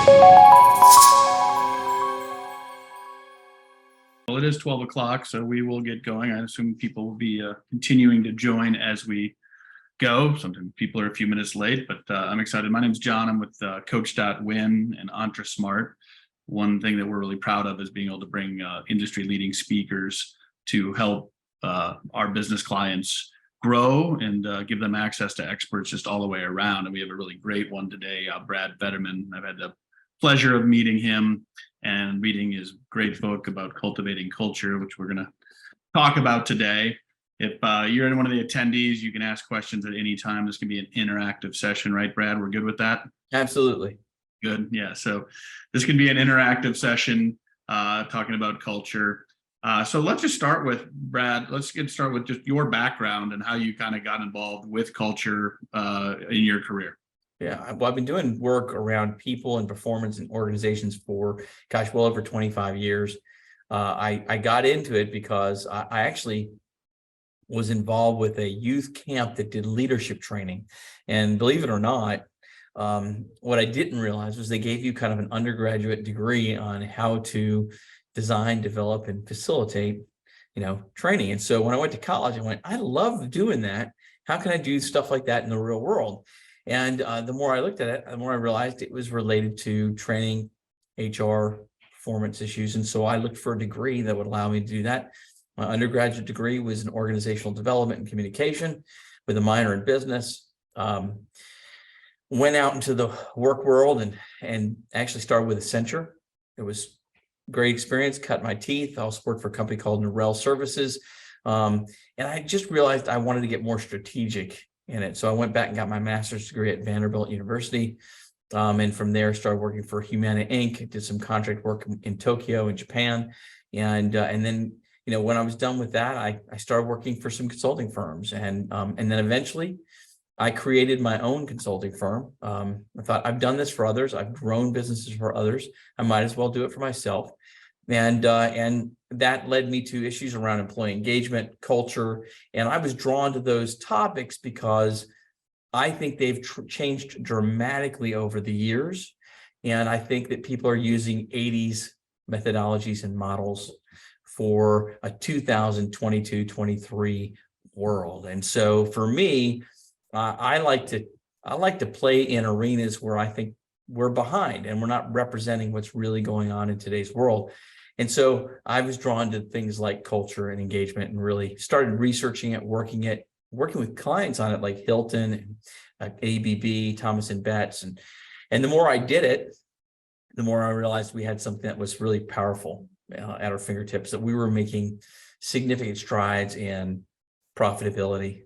Well, it is 12 o'clock, so we will get going. I assume people will be continuing to join as we go. Sometimes people are a few minutes late, but I'm excited. My name's John. I'm with COACH.WIN and EntreSmart. One thing that we're really proud of is being able to bring industry-leading speakers to help our business clients grow and give them access to experts just all the way around. And we have a really great one today, Brad Federman. I've had the pleasure of meeting him and reading his great book about cultivating culture, which we're going to talk about today. If you're one of the attendees, you can ask questions at any time. This can be an interactive session, right, Brad? We're good with that? Absolutely. Good. Yeah. So this can be an interactive session talking about culture. So let's just start with, Brad, let's start with just your background and how you kind of got involved with culture in your career. Yeah, well, I've been doing work around people and performance and organizations for, well over 25 years. I got into it because I actually was involved with a youth camp that did leadership training. And believe it or not, what I didn't realize was they gave you kind of an undergraduate degree on how to design, develop, and facilitate, training. And so when I went to college, I went, I love doing that. How can I do stuff like that in the real world? And the more I looked at it, the more I realized it was related to training, HR, performance issues. And so I looked for a degree that would allow me to do that. My undergraduate degree was in organizational development and communication with a minor in business. Went out into the work world and actually started with Accenture. It was a great experience, cut my teeth. I also worked for a company called Norel Services. And I just realized I wanted to get more strategic in it. So I went back and got my master's degree at Vanderbilt University. And from there, started working for Humana Inc., did some contract work in Tokyo and Japan. And then, when I was done with that, I started working for some consulting firms. And then eventually I created my own consulting firm. I thought, I've done this for others. I've grown businesses for others. I might as well do it for myself. And that led me to issues around employee engagement, culture. And I was drawn to those topics because I think they've changed dramatically over the years. And I think that people are using 80s methodologies and models for a 2022-23 world. And so for me, I like to play in arenas where I think we're behind and we're not representing what's really going on in today's world. And so I was drawn to things like culture and engagement and really started researching it, working with clients on it like Hilton and ABB, Thomas and Betts. And the more I did it, the more I realized we had something that was really powerful at our fingertips, that we were making significant strides in profitability,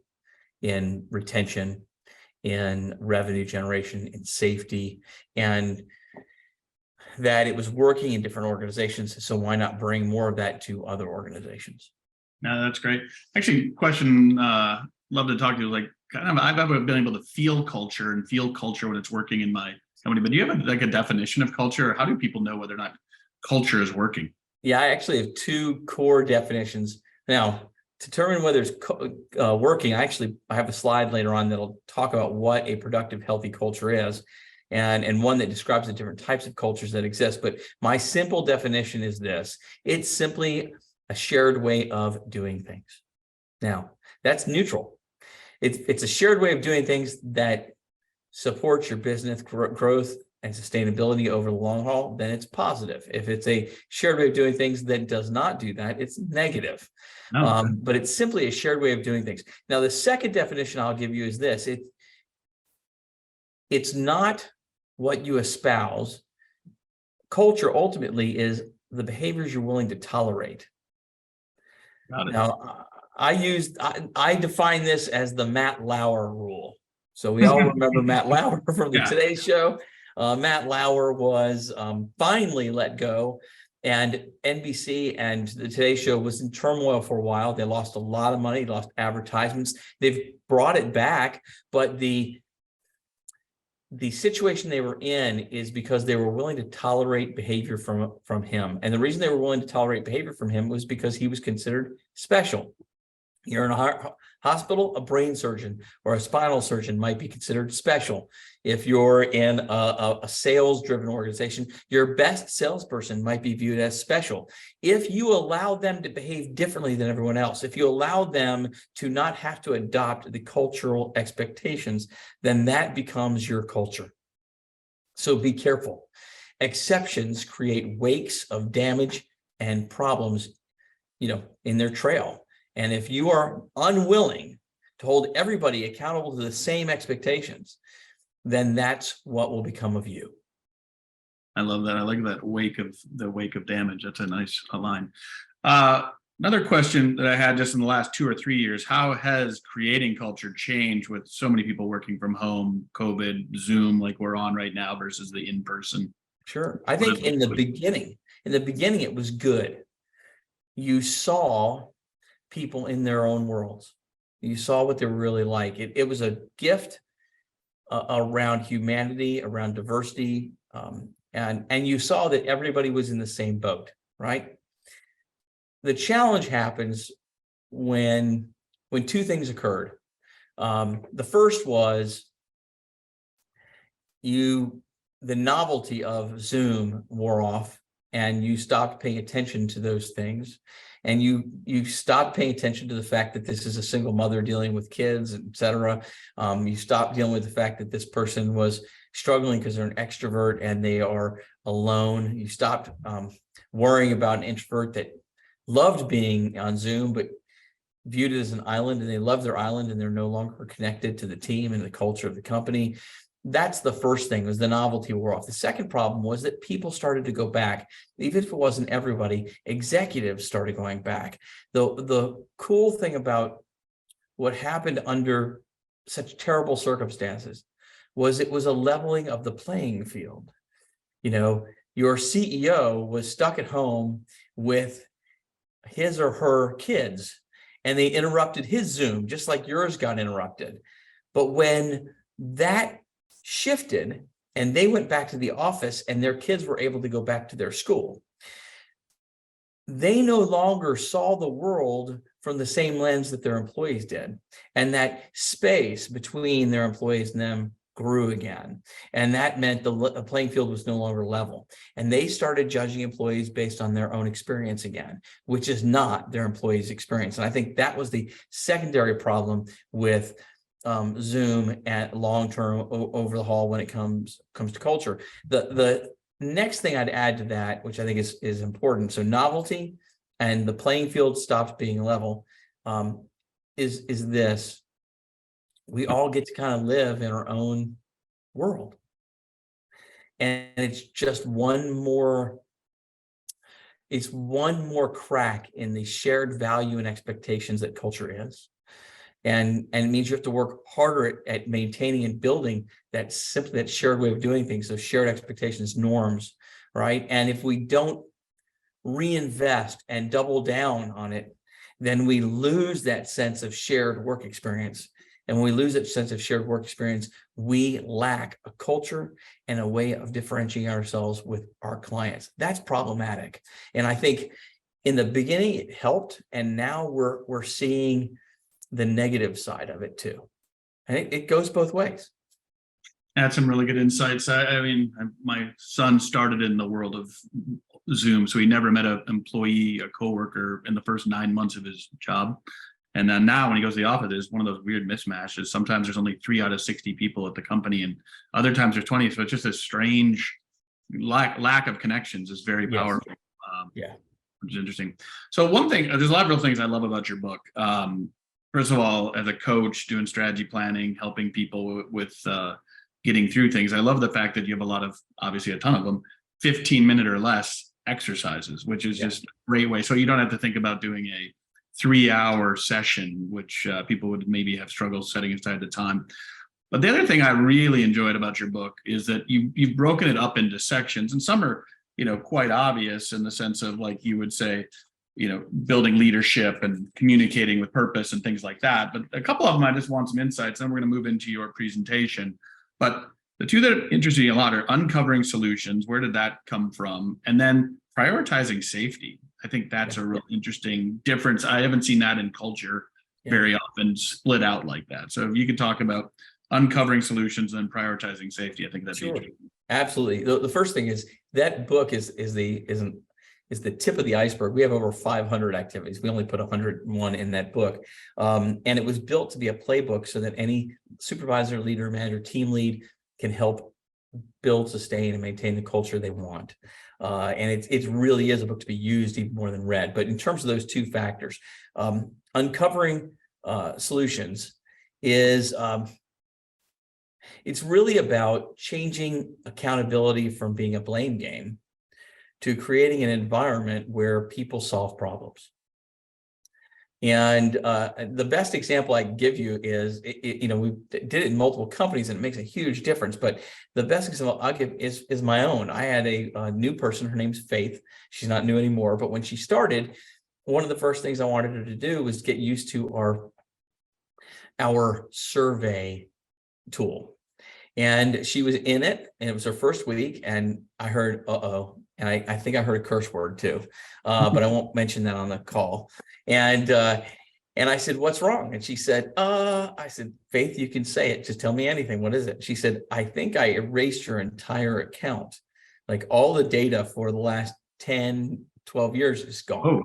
in retention, in revenue generation, in safety, and that it was working in different organizations. So why not bring more of that to other organizations? No, that's great. Actually, question, love to talk to you, like I've been able to feel culture when it's working in my company, but do you have a definition of culture, or how do people know whether or not culture is working? Yeah, I actually have two core definitions. Now, to determine whether it's working, I have a slide later on that'll talk about what a productive, healthy culture is, and one that describes the different types of cultures that exist. But my simple definition is this: it's simply a shared way of doing things. Now, that's neutral. It's a shared way of doing things that supports your business growth and sustainability over the long haul, then it's positive. If it's a shared way of doing things that does not do that, it's negative. No. But it's simply a shared way of doing things. Now, the second definition I'll give you is this: it's not what you espouse. Culture ultimately is the behaviors you're willing to tolerate. Got it. Now, I define this as the Matt Lauer rule. So we all remember Matt Lauer from the Today Show. Matt Lauer was finally let go, and NBC and the Today Show was in turmoil for a while. They lost a lot of money, lost advertisements. They've brought it back, but the situation they were in is because they were willing to tolerate behavior from him. And the reason they were willing to tolerate behavior from him was because he was considered special. You're in a hospital, a brain surgeon or a spinal surgeon might be considered special. If you're in a sales-driven organization, your best salesperson might be viewed as special. If you allow them to behave differently than everyone else, if you allow them to not have to adopt the cultural expectations, then that becomes your culture. So be careful. Exceptions create wakes of damage and problems, in their trail. And if you are unwilling to hold everybody accountable to the same expectations, then that's what will become of you. I love that. I like that wake of damage. That's a nice line. Another question that I had just in the last 2 or 3 years, how has creating culture changed with so many people working from home, COVID, Zoom, like we're on right now versus the in-person? Sure. I think in the beginning, it was good. You saw people in their own worlds. You saw what they were really like. It was a gift around humanity, around diversity, and you saw that everybody was in the same boat, right? The challenge happens when two things occurred. The first was the novelty of Zoom wore off, and you stopped paying attention to those things. And you stopped paying attention to the fact that this is a single mother dealing with kids, et cetera. You stopped dealing with the fact that this person was struggling because they're an extrovert and they are alone. You stopped worrying about an introvert that loved being on Zoom, but viewed it as an island, and they love their island and they're no longer connected to the team and the culture of the company. That's the first thing, was the novelty wore off. The second problem was that people started to go back. Even if it wasn't everybody, executives started going back. The cool thing about what happened under such terrible circumstances was it was a leveling of the playing field. Your CEO was stuck at home with his or her kids, and they interrupted his Zoom, just like yours got interrupted. But when that shifted and they went back to the office and their kids were able to go back to their school, they no longer saw the world from the same lens that their employees did. And that space between their employees and them grew again. And that meant the playing field was no longer level. And they started judging employees based on their own experience again, which is not their employees' experience. And I think that was the secondary problem with Zoom and long-term overhaul when it comes to culture. The next thing I'd add to that, which I think is important, so novelty and the playing field stops being level, is this: we all get to kind of live in our own world, and it's just one more crack in the shared value and expectations that culture is. And it means you have to work harder at maintaining and building that shared way of doing things, those shared expectations, norms, right? And if we don't reinvest and double down on it, then we lose that sense of shared work experience. And when we lose that sense of shared work experience, we lack a culture and a way of differentiating ourselves with our clients. That's problematic. And I think in the beginning it helped, and now we're seeing the negative side of it too. And it goes both ways. That's some really good insights. I mean, my son started in the world of Zoom, so he never met an employee, a coworker in the first 9 months of his job. And then now when he goes to the office, there's one of those weird mismatches. Sometimes there's only 3 out of 60 people at the company, and other times there's 20. So it's just a strange lack of connections is very powerful. Yeah. Which is interesting. So one thing, there's a lot of real things I love about your book. First of all, as a coach, doing strategy planning, helping people with getting through things. I love the fact that you have a lot of, obviously a ton of them, 15-minute or less exercises, which is just a great way. So you don't have to think about doing a 3-hour session, which people would maybe have struggled setting aside the time. But the other thing I really enjoyed about your book is that you've broken it up into sections, and some are, quite obvious in the sense of, like you would say, building leadership and communicating with purpose and things like that. But a couple of them, I just want some insights. Then we're going to move into your presentation. But the two that interest me a lot are uncovering solutions. Where did that come from? And then prioritizing safety. I think that's a real interesting difference. I haven't seen that in culture very often split out like that. So if you could talk about uncovering solutions and prioritizing safety, I think that'd be Sure. interesting. Absolutely. The first thing is that book is the tip of the iceberg. We have over 500 activities. We only put 101 in that book. And it was built to be a playbook so that any supervisor, leader, manager, team lead can help build, sustain, and maintain the culture they want. And it really is a book to be used even more than read. But in terms of those two factors, uncovering solutions is it's really about changing accountability from being a blame game to creating an environment where people solve problems. And the best example I can give you is, we did it in multiple companies and it makes a huge difference. But the best example I'll give is my own. I had a new person. Her name's Faith. She's not new anymore. But when she started, one of the first things I wanted her to do was get used to our survey tool. And she was in it, and it was her first week, and I heard, uh-oh, and I think I heard a curse word too, but I won't mention that on the call. And I said, what's wrong? And she said, I said, Faith, you can say it. Just tell me anything. What is it? She said, I think I erased your entire account. Like all the data for the last 10, 12 years is gone. Oh.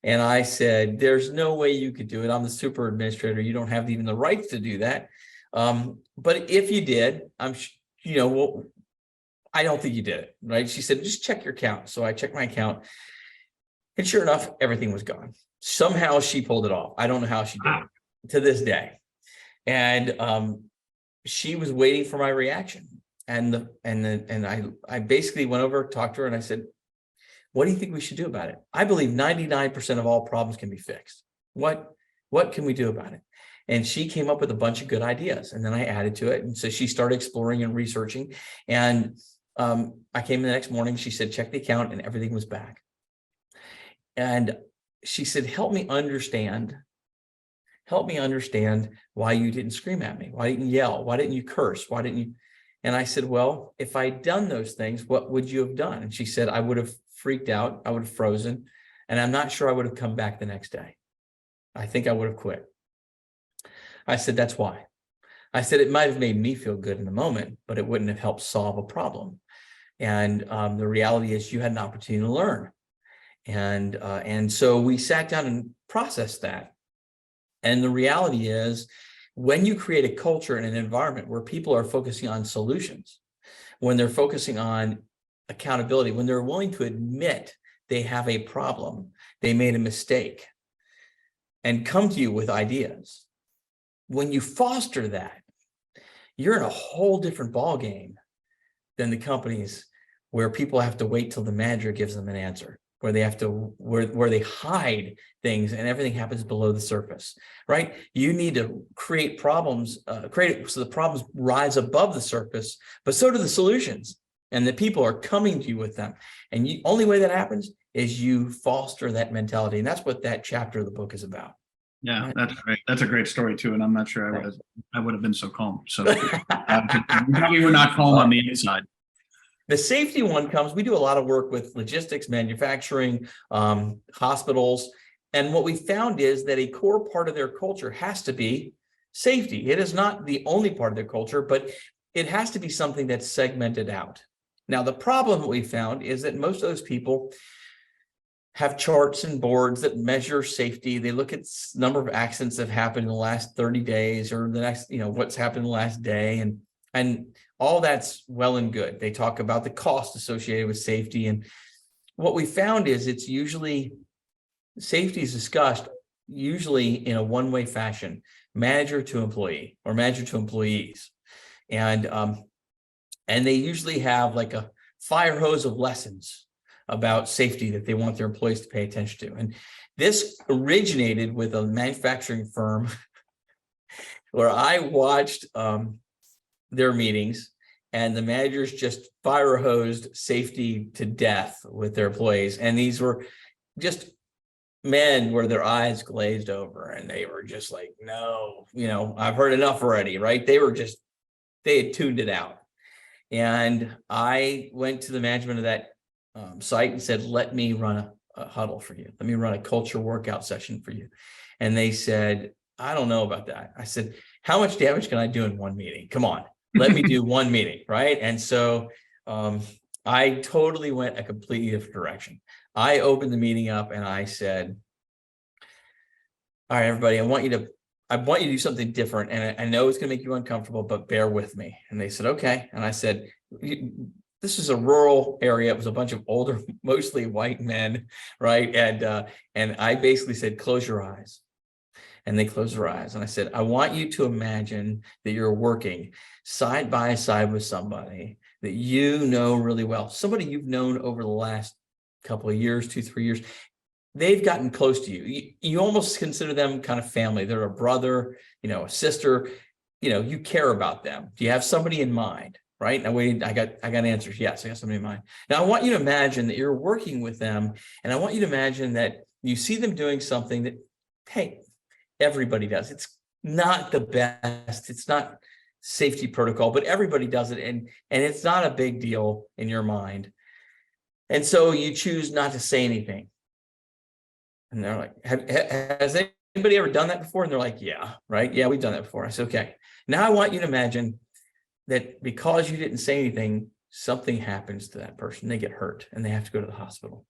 And I said, there's no way you could do it. I'm the super administrator. You don't have even the rights to do that. But if you did, well, I don't think you did it, right? She said, just check your account. So I checked my account, and sure enough, everything was gone. Somehow she pulled it off. I don't know how she did it to this day. And she was waiting for my reaction. And I basically went over, talked to her, and I said, what do you think we should do about it? I believe 99% of all problems can be fixed. What can we do about it? And she came up with a bunch of good ideas, and then I added to it. And so she started exploring and researching. And I came in the next morning. She said, check the account, and everything was back. And she said, help me understand why you didn't scream at me. Why didn't you yell? Why didn't you curse? Why didn't you? And I said, well, if I'd done those things, what would you have done? And she said, I would have freaked out. I would have frozen. And I'm not sure I would have come back the next day. I think I would have quit. I said, that's why. I said, it might have made me feel good in the moment, but it wouldn't have helped solve a problem. And the reality is you had an opportunity to learn. And so we sat down and processed that. And the reality is, when you create a culture and an environment where people are focusing on solutions, when they're focusing on accountability, when they're willing to admit they have a problem, they made a mistake, and come to you with ideas, when you foster that, you're in a whole different ballgame than the companies where people have to wait till the manager gives them an answer, where they have to, where they hide things and everything happens below the surface, right? You need to create problems, create it so the problems rise above the surface, but so do the solutions, and the people are coming to you with them. And the only way that happens is you foster that mentality. And that's what that chapter of the book is about. Yeah, that's great. That's a great story too. And I'm not sure I would have been so calm. So we were not calm on the inside. The safety one comes, we do a lot of work with logistics, manufacturing, hospitals. And what we found is that a core part of their culture has to be safety. It is not the only part of their culture, but it has to be something that's segmented out. Now, the problem that we found is that most of those people have charts and boards that measure safety. They look at number of accidents that have happened in the last 30 days or the next, what's happened in the last day. And all that's well and good. They talk about the cost associated with safety. And what we found is it's usually safety is discussed usually in a one-way fashion, manager to employee or manager to employees. And they usually have like a fire hose of lessons about safety that they want their employees to pay attention to. And this originated with a manufacturing firm where I watched their meetings, and the managers just fire hosed safety to death with their employees. And these were just men where their eyes glazed over, and they were just like, no, I've heard enough already, right? They had tuned it out. And I went to the management of that site and said, let me run a huddle for you. Let me run a culture workout session for you. And they said, I don't know about that. I said, how much damage can I do in one meeting? Come on, let me do one meeting, right? And so I totally went a completely different direction. I opened the meeting up and I said, all right, everybody, I want you to do something different. And I know it's going to make you uncomfortable, but bear with me. And they said, okay. And I said, this is a rural area. It was a bunch of older, mostly white men, right? And I basically said, close your eyes. And they closed their eyes. And I said, I want you to imagine that you're working side by side with somebody that you know really well, somebody you've known over the last couple of years, 2-3 years. They've gotten close to you. You almost consider them kind of family. They're a brother, a sister, you care about them. Do you have somebody in mind? Right. Now, wait, I got answers. Yes, I got somebody in mind. Now, I want you to imagine that you're working with them. And I want you to imagine that you see them doing something that, hey, everybody does. It's not the best. It's not safety protocol, but everybody does it. And it's not a big deal in your mind. And so you choose not to say anything. And they're like, has anybody ever done that before? And they're like, yeah, right. Yeah, we've done that before. I said, okay, now I want you to imagine that because you didn't say anything, something happens to that person. They get hurt and they have to go to the hospital.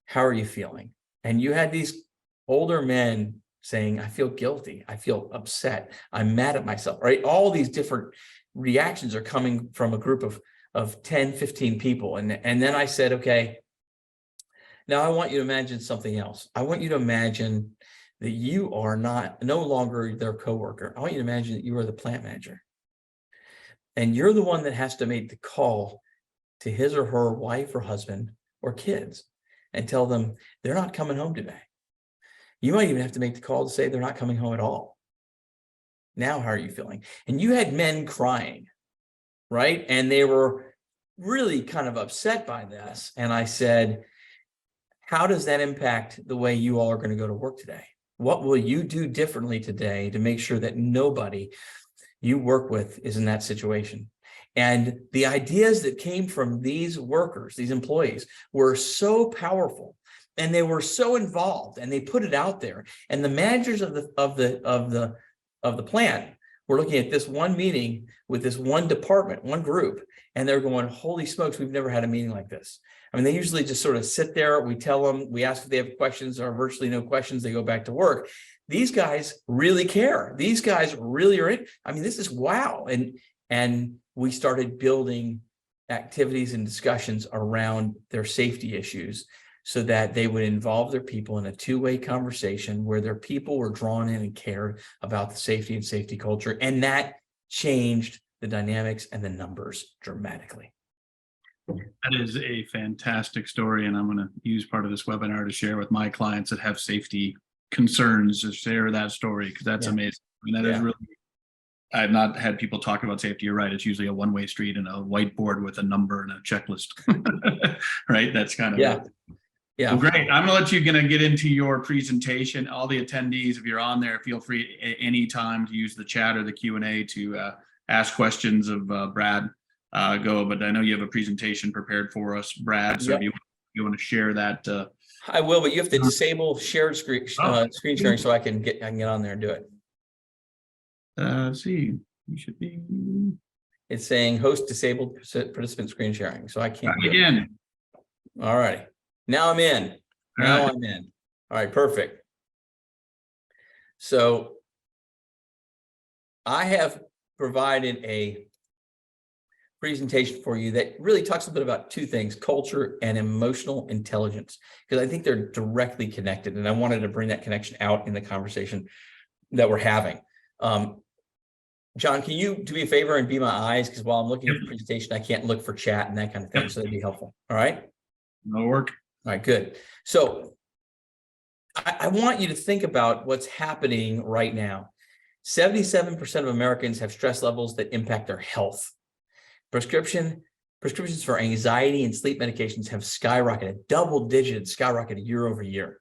How are you feeling? And you had these older men saying, I feel guilty. I feel upset. I'm mad at myself, right? All these different reactions are coming from a group of 10, 15 people. And then I said, okay, now I want you to imagine something else. I want you to imagine that you are no longer their coworker. I want you to imagine that you are the plant manager. And you're the one that has to make the call to his or her wife or husband or kids and tell them they're not coming home today. You might even have to make the call to say they're not coming home at all. Now, how are you feeling? And you had men crying, right? And they were really kind of upset by this. And I said, how does that impact the way you all are going to go to work today? What will you do differently today to make sure that nobody you work with is in that situation? And the ideas that came from these workers, these employees, were so powerful. And they were so involved, and they put it out there. And the managers of the plant were looking at this one meeting with this one department, one group, and they're going, "Holy smokes, we've never had a meeting like this." I mean, they usually just sort of sit there. We tell them, we ask if they have questions, or virtually no questions. They go back to work. These guys really care. These guys really are in. I mean, this is wow. And we started building activities and discussions around their safety issues, so that they would involve their people in a two-way conversation where their people were drawn in and cared about the safety and safety culture. And that changed the dynamics and the numbers dramatically. That is a fantastic story. And I'm going to use part of this webinar to share with my clients that have safety concerns, to share that story, because that's amazing. I mean, that is really, I've not had people talk about safety. You're right. It's usually a one-way street and a whiteboard with a number and a checklist, right? That's kind of it. Yeah. Well, great. I'm going to let you get into your presentation. All the attendees, if you're on there, feel free anytime to use the chat or the Q&A to ask questions of Brad. But I know you have a presentation prepared for us, Brad. So if you want to share that. I will, but you have to disable shared screen sharing so I can get on there and do it. Let's see. You should be. It's saying host disabled participant screen sharing, so I can't. Again. All right. Now I'm in. I'm in. All right, perfect. So I have provided a presentation for you that really talks a bit about two things: culture and emotional intelligence, because I think they're directly connected. And I wanted to bring that connection out in the conversation that we're having. John, can you do me a favor and be my eyes? Because while I'm looking at the presentation, I can't look for chat and that kind of thing. So that'd be helpful. All right. That'll work. All right, good. So I want you to think about what's happening right now. 77% of Americans have stress levels that impact their health. Prescriptions for anxiety and sleep medications have skyrocketed, double-digit skyrocketed year over year.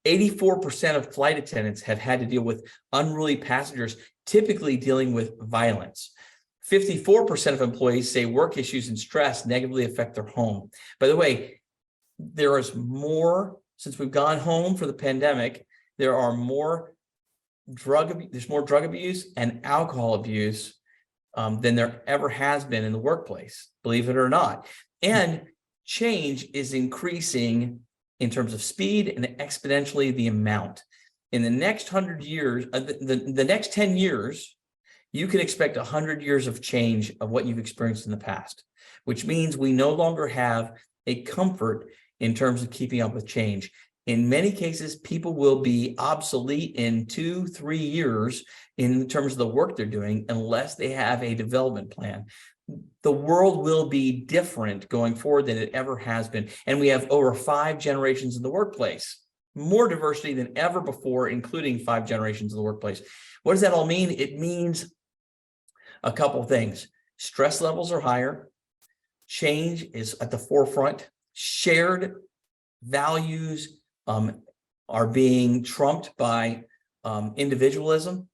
84% of flight attendants have had to deal with unruly passengers, typically dealing with violence. 54% of employees say work issues and stress negatively affect their home. By the way, there is more, since we've gone home for the pandemic, There are more there's more drug abuse and alcohol abuse than there ever has been in the workplace, believe it or not. And change is increasing in terms of speed and exponentially the amount. In the next 100 years, the next 10 years, you can expect 100 years of change of what you've experienced in the past, which means we no longer have a comfort in terms of keeping up with change. In many cases, people will be obsolete in 2-3 years in terms of the work they're doing, unless they have a development plan. The world will be different going forward than it ever has been. And we have over 5 generations in the workplace, more diversity than ever before, including 5 generations in the workplace. What does that all mean? It means a couple of things. Stress levels are higher. Change is at the forefront. Shared values are being trumped by individualism.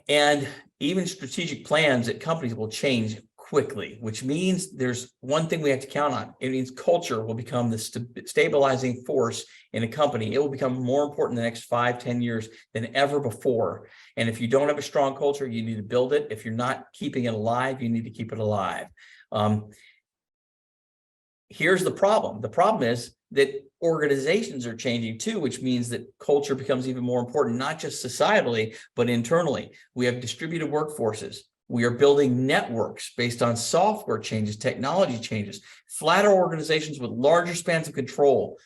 And even strategic plans at companies will change quickly, which means there's one thing we have to count on. It means culture will become the stabilizing force in a company. It will become more important in the next 5-10 years than ever before. And if you don't have a strong culture, you need to build it. If you're not keeping it alive, you need to keep it alive. Here's the problem. The problem is that organizations are changing too, which means that culture becomes even more important, not just societally, but internally. We have distributed workforces. We are building networks based on software changes, technology changes, flatter organizations with larger spans of control.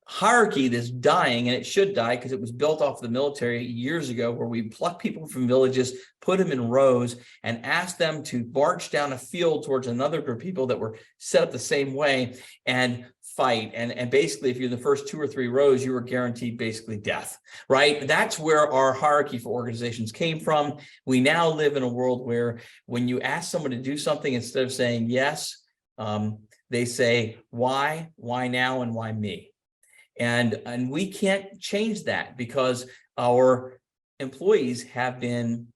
Hierarchy that's dying, and it should die because it was built off the military years ago, where we pluck people from villages, put them in rows, and ask them to march down a field towards another group of people that were set up the same way and fight. And basically, if you're in the first 2 or 3 rows, you were guaranteed basically death, right? That's where our hierarchy for organizations came from. We now live in a world where when you ask someone to do something, instead of saying yes, they say, why now, and why me? And we can't change that because our employees have been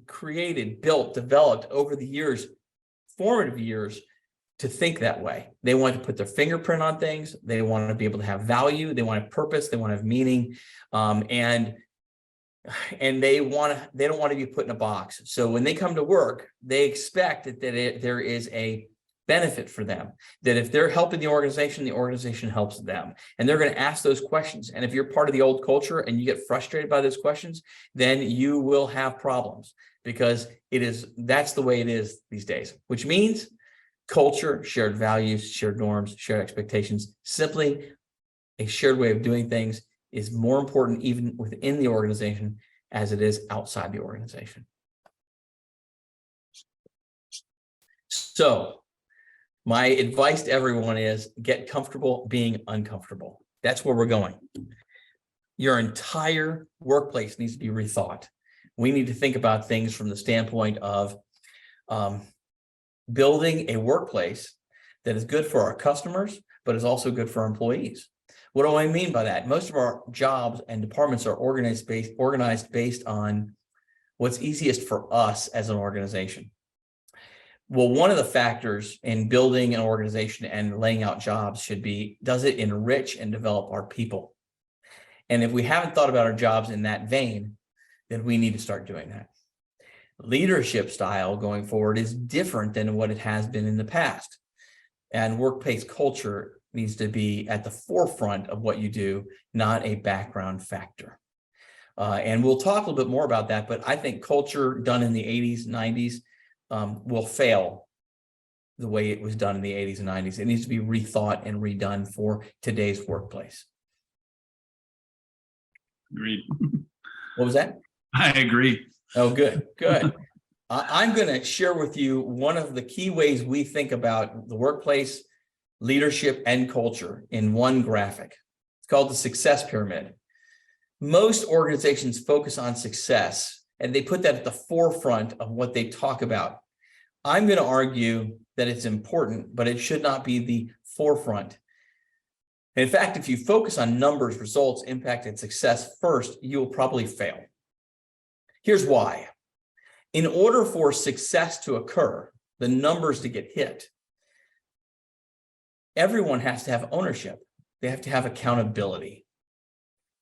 created, built, developed over the years, formative years, to think that way. They want to put their fingerprint on things. They want to be able to have value. They want to have purpose. They want to have meaning. And they don't want to be put in a box. So when they come to work, they expect that there is a benefit for them, that if they're helping the organization helps them. And they're going to ask those questions. And if you're part of the old culture and you get frustrated by those questions, then you will have problems, because that's the way it is these days, which means culture, shared values, shared norms, shared expectations, simply a shared way of doing things is more important even within the organization as it is outside the organization. So my advice to everyone is get comfortable being uncomfortable. That's where we're going. Your entire workplace needs to be rethought. We need to think about things from the standpoint of building a workplace that is good for our customers, but is also good for our employees. What do I mean by that? Most of our jobs and departments are organized based on what's easiest for us as an organization. Well, one of the factors in building an organization and laying out jobs should be, does it enrich and develop our people? And if we haven't thought about our jobs in that vein, then we need to start doing that. Leadership style going forward is different than what it has been in the past. And workplace culture needs to be at the forefront of what you do, not a background factor. And we'll talk a little bit more about that, but I think culture done in the 80s, 90s, will fail the way it was done in the 80s and 90s. It needs to be rethought and redone for today's workplace. Agreed. What was that? I agree. Oh, good. I'm going to share with you one of the key ways we think about the workplace, leadership, and culture in one graphic. It's called the success pyramid. Most organizations focus on success, and they put that at the forefront of what they talk about. I'm going to argue that it's important, but it should not be the forefront. In fact, if you focus on numbers, results, impact, and success first, you'll probably fail. Here's why. In order for success to occur, the numbers to get hit, everyone has to have ownership. they have to have accountability.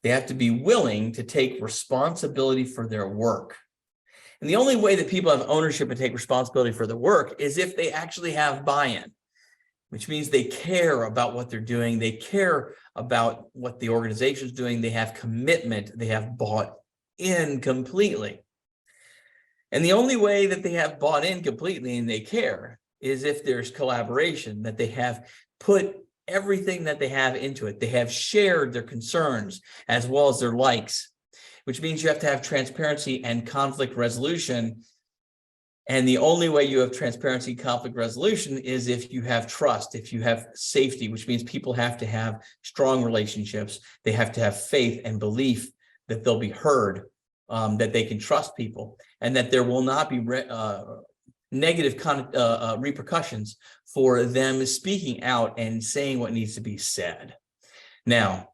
They have to be willing to take responsibility for their work. And the only way that people have ownership and take responsibility for their work is if they actually have buy-in, which means they care about what they're doing. They care about what the organization is doing. They have commitment. They have bought in completely. And the only way that they have bought in completely and they care is if there's collaboration, that they have put everything that they have into it. They have shared their concerns as well as their likes, which means you have to have transparency and conflict resolution. And the only way you have transparency, conflict resolution is if you have trust, if you have safety, which means people have to have strong relationships. They have to have faith and belief that they'll be heard, that they can trust people, and that there will not be negative repercussions for them speaking out and saying what needs to be said. Now,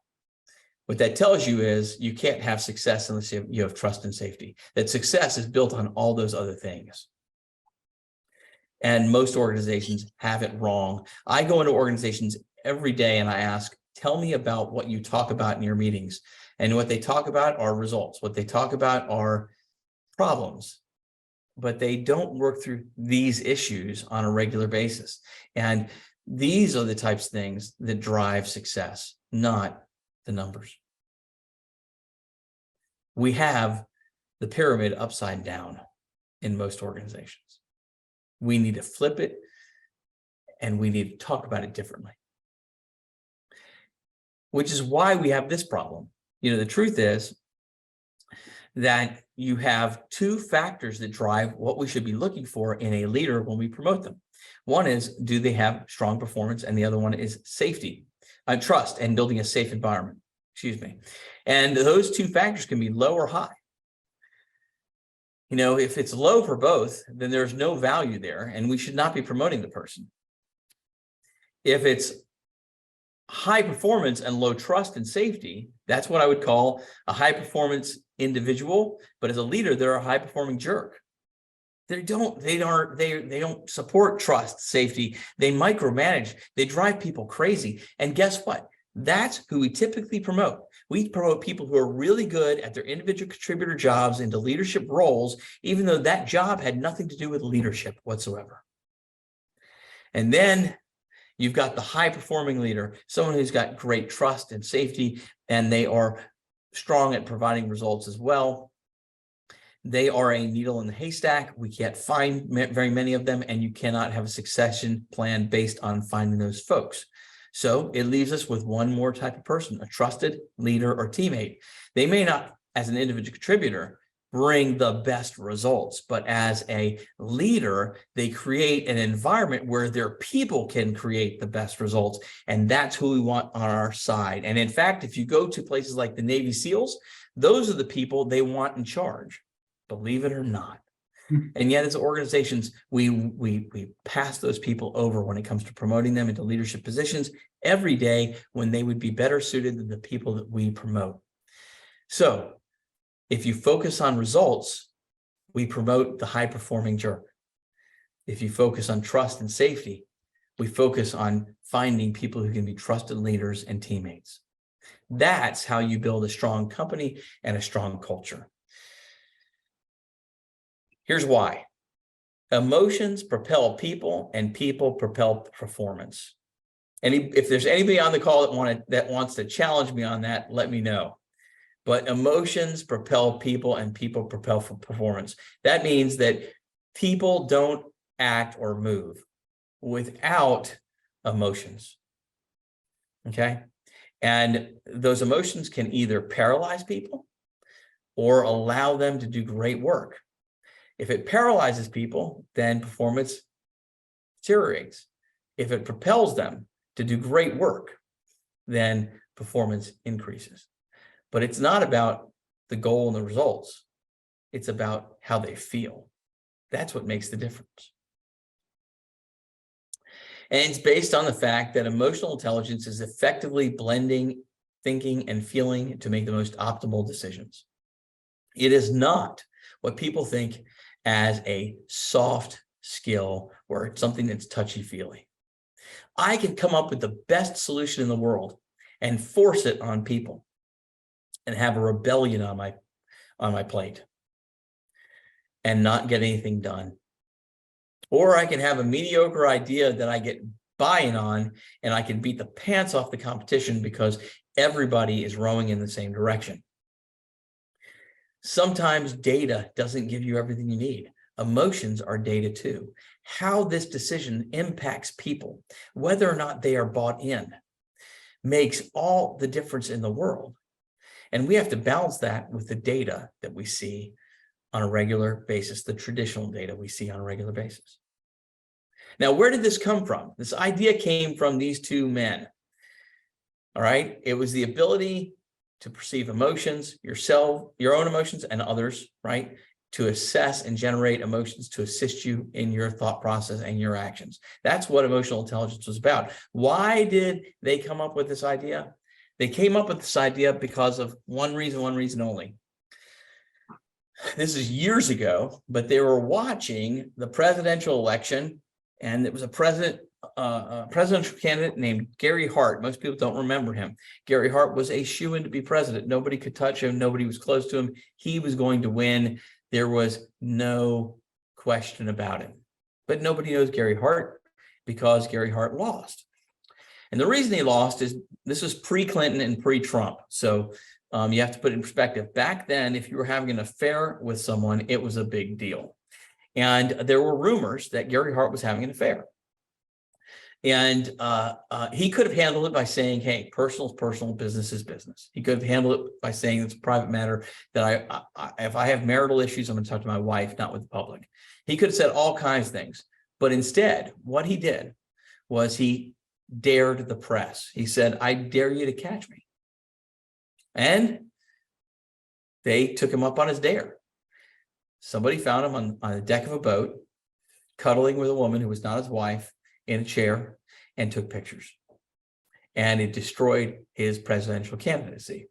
what that tells you is you can't have success unless you have trust and safety. That success is built on all those other things. And most organizations have it wrong. I go into organizations every day and I ask, tell me about what you talk about in your meetings. And what they talk about are results. What they talk about are problems. But they don't work through these issues on a regular basis. And these are the types of things that drive success, not the numbers. We have the pyramid upside down in most organizations. We need to flip it, and we need to talk about it differently, which is why we have this problem. You know, the truth is that you have two factors that drive what we should be looking for in a leader when we promote them. One is, do they have strong performance? And the other one is safety, trust, and building a safe environment. Excuse me. And those two factors can be low or high. You know, if it's low for both, then there's no value there, and we should not be promoting the person. If it's high performance and low trust and safety, that's what I would call a high performance individual. But as a leader, they're a high performing jerk. They don't support trust, safety. They micromanage. They drive people crazy. And guess what? That's who we typically promote. We promote people who are really good at their individual contributor jobs into leadership roles, even though that job had nothing to do with leadership whatsoever. And then you've got the high performing leader, someone who's got great trust and safety, and they are strong at providing results as well. They are a needle in the haystack. We can't find very many of them, and you cannot have a succession plan based on finding those folks. So it leaves us with one more type of person, a trusted leader or teammate. They may not, as an individual contributor, bring the best results, but as a leader, they create an environment where their people can create the best results. And that's who we want on our side. And in fact, if you go to places like the Navy SEALs, those are the people they want in charge, believe it or not. And yet as organizations, we pass those people over when it comes to promoting them into leadership positions every day when they would be better suited than the people that we promote. So if you focus on results, we promote the high performing jerk. If you focus on trust and safety, we focus on finding people who can be trusted leaders and teammates. That's how you build a strong company and a strong culture. Here's why. Emotions propel people, and people propel performance. And if there's anybody on the call that wants to challenge me on that, let me know. But emotions propel people, and people propel for performance. That means that people don't act or move without emotions. Okay? And those emotions can either paralyze people or allow them to do great work. If it paralyzes people, then performance deteriorates. If it propels them to do great work, then performance increases. But it's not about the goal and the results. It's about how they feel. That's what makes the difference. And it's based on the fact that emotional intelligence is effectively blending thinking and feeling to make the most optimal decisions. It is not what people think as a soft skill or something that's touchy-feely. I can come up with the best solution in the world, and force it on people and have a rebellion on my plate and not get anything done. Or I can have a mediocre idea that I get buy-in on, and I can beat the pants off the competition because everybody is rowing in the same direction. Sometimes data doesn't give you everything you need. Emotions are data too. How this decision impacts people, whether or not they are bought in, makes all the difference in the world. And we have to balance that with the data that we see on a regular basis, the traditional data we see on a regular basis. Now, where did this come from? This idea came from these two men. All right. It was the ability to perceive emotions, yourself, your own emotions and others, right? To assess and generate emotions to assist you in your thought process and your actions. That's what emotional intelligence was about. Why did they come up with this idea? They came up with this idea because of one reason only. This is years ago, but they were watching the presidential election, and it was a presidential candidate named Gary Hart. Most people don't remember him. Gary Hart was a shoo-in to be president. Nobody could touch him. Nobody was close to him. He was going to win. There was no question about it. But nobody knows Gary Hart because Gary Hart lost. And the reason he lost is this was pre-Clinton and pre-Trump. So you have to put it in perspective. Back then, if you were having an affair with someone, it was a big deal. And there were rumors that Gary Hart was having an affair. And he could have handled it by saying, hey, personal is personal, business is business. He could have handled it by saying it's a private matter, that if I have marital issues, I'm going to talk to my wife, not with the public. He could have said all kinds of things. But instead, what he did was he dared the press. He said, I dare you to catch me. And they took him up on his dare. Somebody found him on the deck of a boat, cuddling with a woman who was not his wife, in a chair, and took pictures. And it destroyed his presidential candidacy.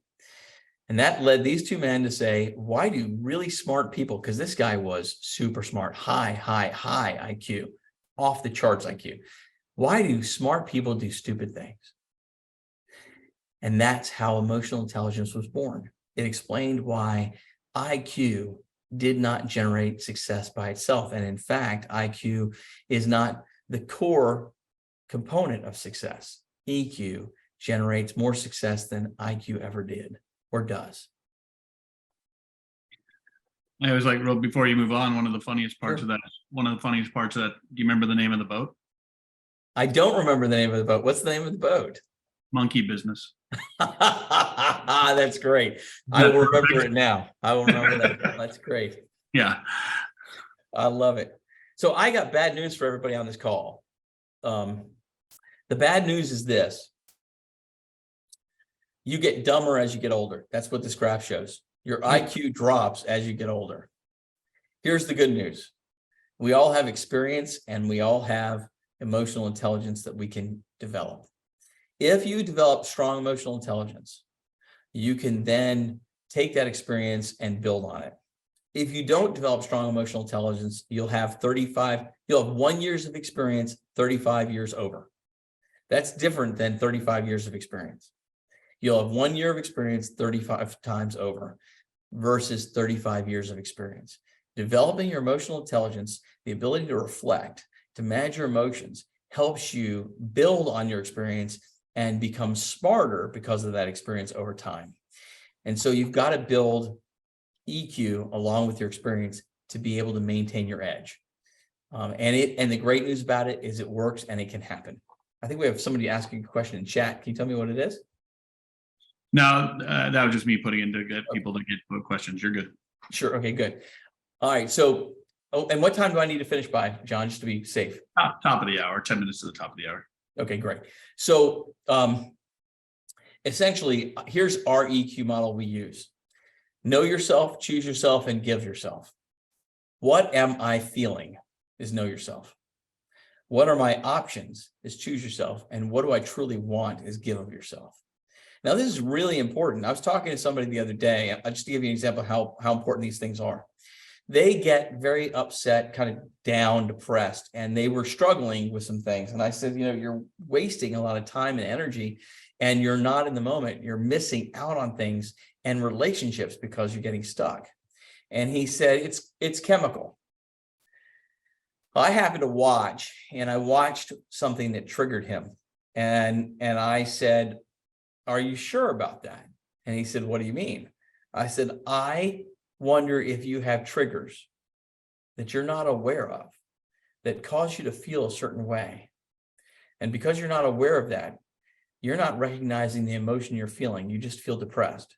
And that led these two men to say, why do really smart people, because this guy was super smart, high IQ, off the charts IQ. Why do smart people do stupid things? And that's how emotional intelligence was born. It explained why IQ did not generate success by itself. And in fact, IQ is not the core component of success. EQ generates more success than IQ ever did or does. I was like, before you move on, one of the funniest parts of that, do you remember the name of the boat? I don't remember the name of the boat. What's the name of the boat? Monkey Business. That's great. I will remember it now. I will remember that. That's great. Yeah. I love it. So I got bad news for everybody on this call. The bad news is this. You get dumber as you get older. That's what this graph shows. Your IQ drops as you get older. Here's the good news. We all have experience and we all have emotional intelligence that we can develop. If you develop strong emotional intelligence, you can then take that experience and build on it. If you don't develop strong emotional intelligence, you'll have 1 year of experience, 35 years over. That's different than 35 years of experience. You'll have 1 year of experience 35 times over versus 35 years of experience. Developing your emotional intelligence, the ability to reflect, to manage your emotions, helps you build on your experience and become smarter because of that experience over time. And so you've got to build EQ along with your experience to be able to maintain your edge. And the great news about it is it works and it can happen. I think we have somebody asking a question in chat. Can you tell me what it is? No, that was just me putting in to get people to get questions. You're good. Sure. Okay, good. All right. So, and what time do I need to finish by, John, just to be safe? Top of the hour, 10 minutes to the top of the hour. Okay, great. So essentially, here's our EQ model we use. Know yourself, choose yourself, and give yourself. What am I feeling is know yourself. What are my options is choose yourself. And what do I truly want is give of yourself. Now, this is really important. I was talking to somebody the other day. Just to give you an example of how important these things are. They get very upset, kind of down, depressed, and they were struggling with some things. And I said, you're wasting a lot of time and energy and you're not in the moment. You're missing out on things and relationships because you're getting stuck. And he said, it's chemical. I happened to watch, and I watched something that triggered him. And I said, are you sure about that? And he said, what do you mean? I said, I wonder if you have triggers that you're not aware of that cause you to feel a certain way. And because you're not aware of that, you're not recognizing the emotion you're feeling. You just feel depressed.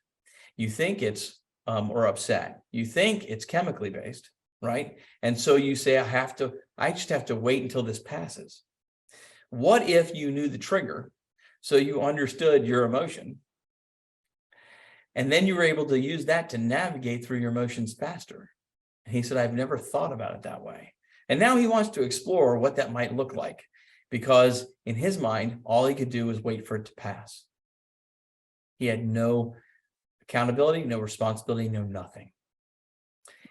You think it's or upset. You think it's chemically based, right? And so you say, I just have to wait until this passes. What if you knew the trigger, so you understood your emotion, and then you were able to use that to navigate through your emotions faster? And he said, I've never thought about it that way. And now he wants to explore what that might look like, because in his mind, all he could do was wait for it to pass. He had no accountability, no responsibility, no nothing.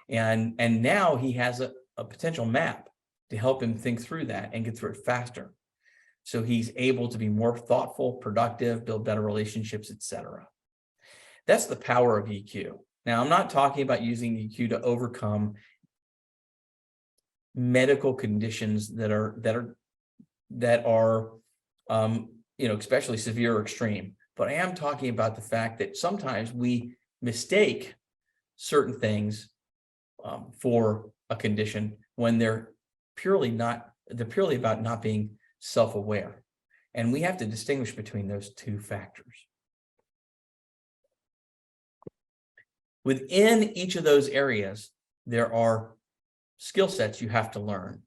And now he has a potential map to help him think through that and get through it faster. So he's able to be more thoughtful, productive, build better relationships, etc. That's the power of EQ. Now, I'm not talking about using EQ to overcome medical conditions that are especially severe or extreme. But I am talking about the fact that sometimes we mistake certain things for a condition when they're purely about not being self-aware. And we have to distinguish between those two factors. Within each of those areas, there are skill sets you have to learn.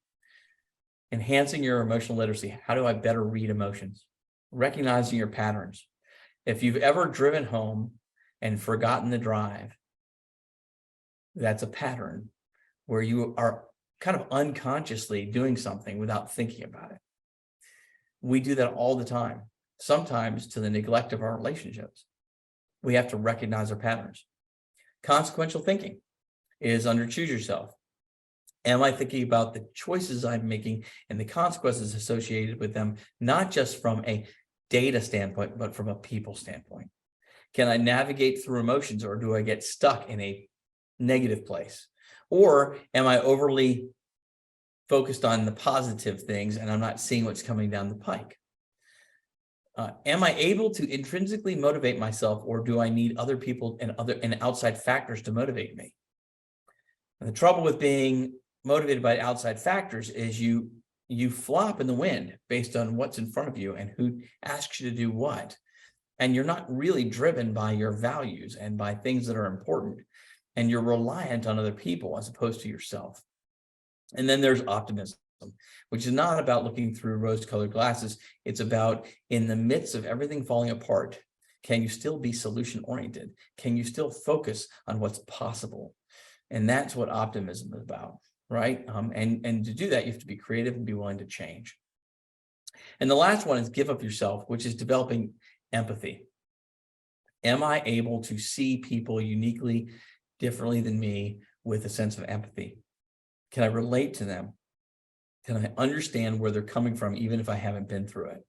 Enhancing your emotional literacy. How do I better read emotions? Recognizing your patterns. If you've ever driven home and forgotten the drive, that's a pattern where you are kind of unconsciously doing something without thinking about it. We do that all the time, sometimes to the neglect of our relationships. We have to recognize our patterns. Consequential thinking is under choose yourself. Am I thinking about the choices I'm making and the consequences associated with them, not just from a data standpoint, but from a people standpoint? Can I navigate through emotions, or do I get stuck in a negative place? Or am I overly focused on the positive things and I'm not seeing what's coming down the pike? Am I able to intrinsically motivate myself, or do I need other people and outside factors to motivate me? And the trouble with being motivated by outside factors is you flop in the wind based on what's in front of you and who asks you to do what. And you're not really driven by your values and by things that are important. And you're reliant on other people as opposed to yourself. And then there's optimism, which is not about looking through rose-colored glasses. It's about, in the midst of everything falling apart, can you still be solution-oriented? Can you still focus on what's possible? And that's what optimism is about, right? And to do that, you have to be creative and be willing to change. And the last one is give up yourself, which is developing empathy. Am I able to see people uniquely, differently than me, with a sense of empathy? Can I relate to them? Can I understand where they're coming from, even if I haven't been through it?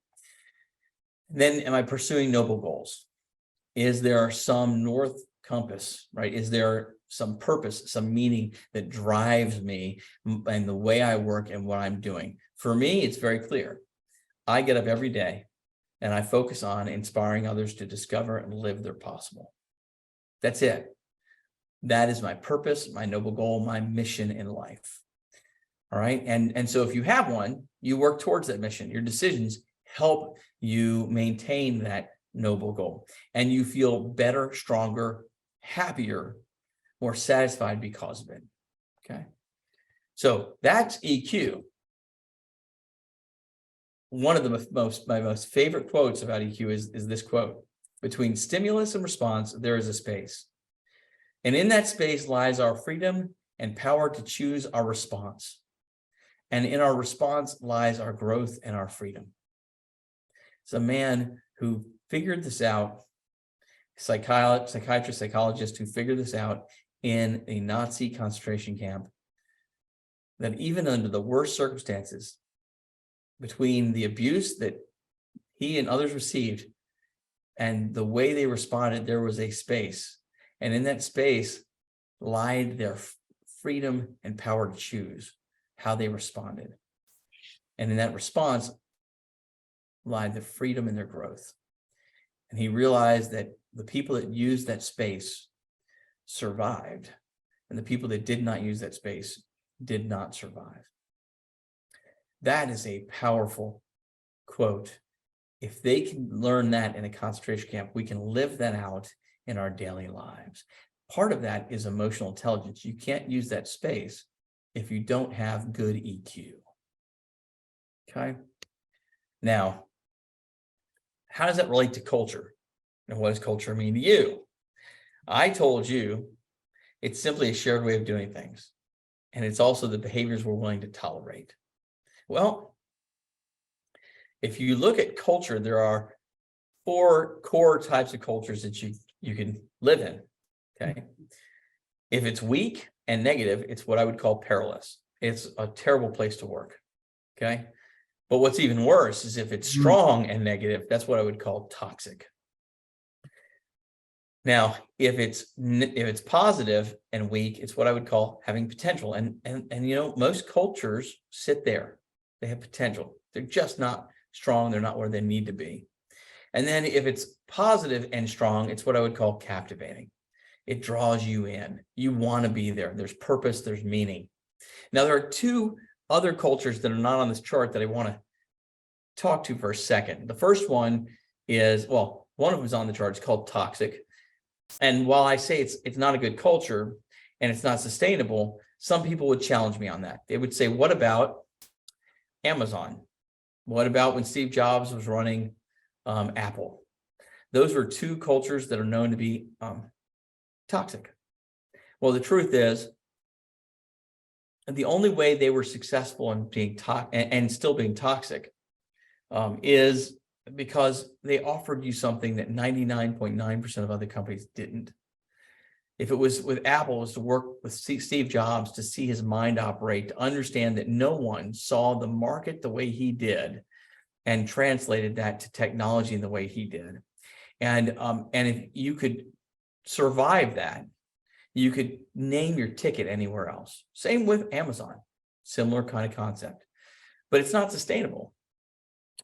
And then, am I pursuing noble goals? Is there some north compass, right? Is there some purpose, some meaning that drives me and the way I work and what I'm doing? For me, it's very clear. I get up every day and I focus on inspiring others to discover and live their possible. That's it. That is my purpose, my noble goal, my mission in life. All right. And so if you have one, you work towards that mission. Your decisions help you maintain that noble goal, and you feel better, stronger, happier, more satisfied because of it. Okay. So that's EQ. One of the my most favorite quotes about EQ is this quote: between stimulus and response, there is a space. And in that space lies our freedom and power to choose our response. And in our response lies our growth and our freedom. It's a man who figured this out, psychologist who figured this out in a Nazi concentration camp, that even under the worst circumstances, between the abuse that he and others received, And the way they responded, there was a space. And in that space lied their freedom and power to choose how they responded. And in that response lied the freedom and their growth. And he realized that the people that used that space survived, and the people that did not use that space did not survive. That is a powerful quote. If they can learn that in a concentration camp, we can live that out in our daily lives. Part of that is emotional intelligence. You can't use that space if you don't have good EQ. Okay. Now, how does that relate to culture? And what does culture mean to you? I told you it's simply a shared way of doing things. And it's also the behaviors we're willing to tolerate. Well, if you look at culture, there are 4 core types of cultures that you can live in. Okay. If it's weak and negative, it's what I would call perilous. It's a terrible place to work. Okay. But what's even worse is if it's strong and negative, that's what I would call toxic. Now, if it's positive and weak, it's what I would call having potential. And you know, most cultures sit there. They have potential. They're just not strong. They're not where they need to be. And then if it's positive and strong, it's what I would call captivating. It draws you in. You want to be there. There's purpose, there's meaning. Now, there are 2 other cultures that are not on this chart that I want to talk to for a second. The first one is, well, one of them is on the chart. It's called toxic. And while I say it's not a good culture and it's not sustainable, some people would challenge me on that. They would say, what about Amazon? What about when Steve Jobs was running Apple? Those were 2 cultures that are known to be toxic. Well, the truth is, the only way they were successful in being and still being toxic is because they offered you something that 99.9% of other companies didn't. If it was with Apple, it was to work with Steve Jobs, to see his mind operate, to understand that no one saw the market the way he did and translated that to technology in the way he did. And if you could survive that, you could name your ticket anywhere else. Same with Amazon, similar kind of concept, but it's not sustainable.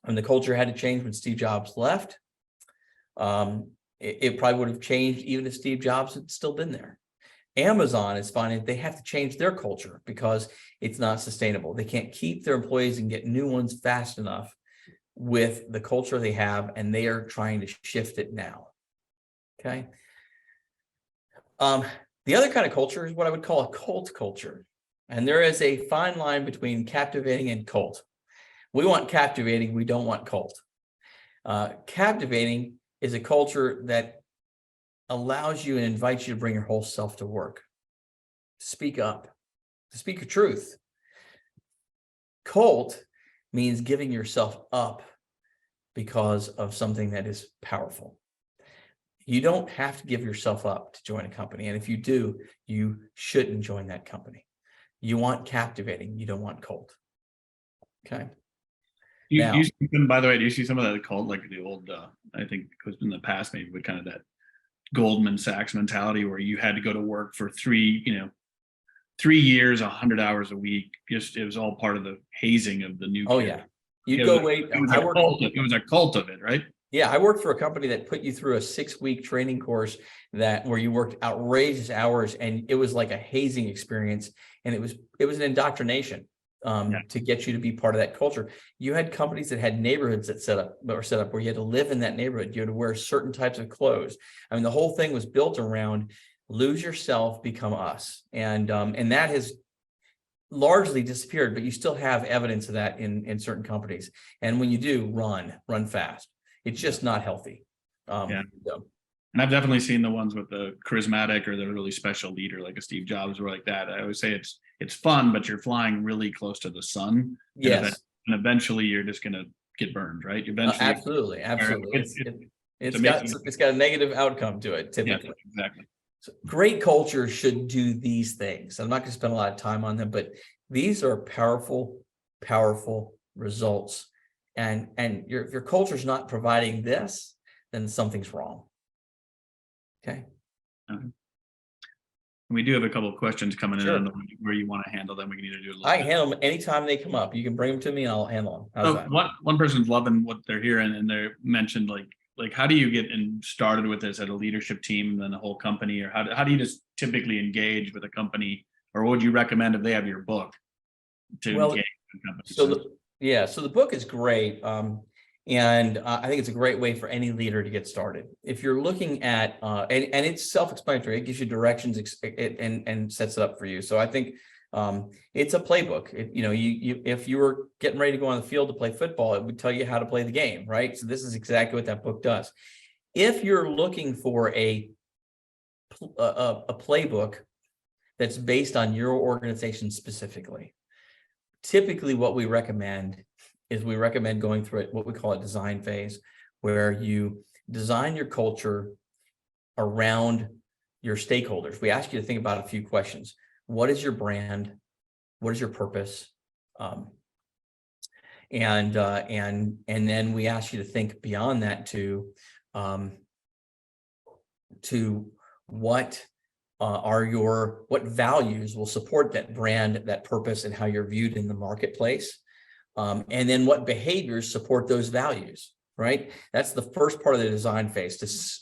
And the culture had to change when Steve Jobs left. It probably would have changed even if Steve Jobs had still been there. Amazon is finding they have to change their culture because it's not sustainable. They can't keep their employees and get new ones fast enough with the culture they have, and they are trying to shift it now. Okay. The other kind of culture is what I would call a cult culture. And there is a fine line between captivating and cult. We want captivating, we don't want cult. Captivating is a culture that allows you and invites you to bring your whole self to work. Speak up, to speak your truth. Cult means giving yourself up because of something that is powerful. You don't have to give yourself up to join a company. And if you do, you shouldn't join that company. You want captivating, you don't want cult. Okay. You see them, by the way, do you see some of that cult, like the old, I think it was in the past, maybe with kind of that Goldman Sachs mentality where you had to go to work for 3 years, 100 hours a week. Just, it was all part of the hazing of the new. Oh, yeah. You'd go wait. It was a cult of it, right? Yeah, I worked for a company that put you through a 6-week training course where you worked outrageous hours, and it was like a hazing experience, and it was an indoctrination to get you to be part of that culture. You had companies that had neighborhoods that were set up where you had to live in that neighborhood. You had to wear certain types of clothes. I mean, the whole thing was built around lose yourself, become us, and that has largely disappeared. But you still have evidence of that in certain companies. And when you do, run fast. It's just not healthy. And I've definitely seen the ones with the charismatic or the really special leader, like a Steve Jobs or like that. I always say it's fun, but you're flying really close to the sun. Yes. And eventually you're just going to get burned, right? Eventually. Absolutely. It's got a negative outcome to it, typically. Yeah, exactly. So great culture should do these things. I'm not going to spend a lot of time on them, but these are powerful, powerful results. And if your culture is not providing this, then something's wrong. Okay. We do have a couple of questions coming in. Sure. I don't know where you want to handle them. We can either do a little I bit. handle them anytime they come up. You can bring them to me and I'll handle them. How's So that? one person's loving what they're hearing, and they mentioned like how do you get started with this at a leadership team and then the whole company, or how do you just typically engage with a company, or what would you recommend if they have your book to engage with companies? So the book is great. And I think it's a great way for any leader to get started. If you're looking at, and it's self-explanatory, it gives you directions and sets it up for you. So I think it's a playbook. If you were getting ready to go on the field to play football, it would tell you how to play the game, right? So this is exactly what that book does. If you're looking for a playbook that's based on your organization specifically, typically what we recommend is going through it, what we call a design phase, where you design your culture around your stakeholders. We ask you to think about a few questions. What is your brand? What is your purpose? And then we ask you to think beyond that to what what values will support that brand, that purpose, and how you're viewed in the marketplace. And then what behaviors support those values, right? That's the first part of the design phase,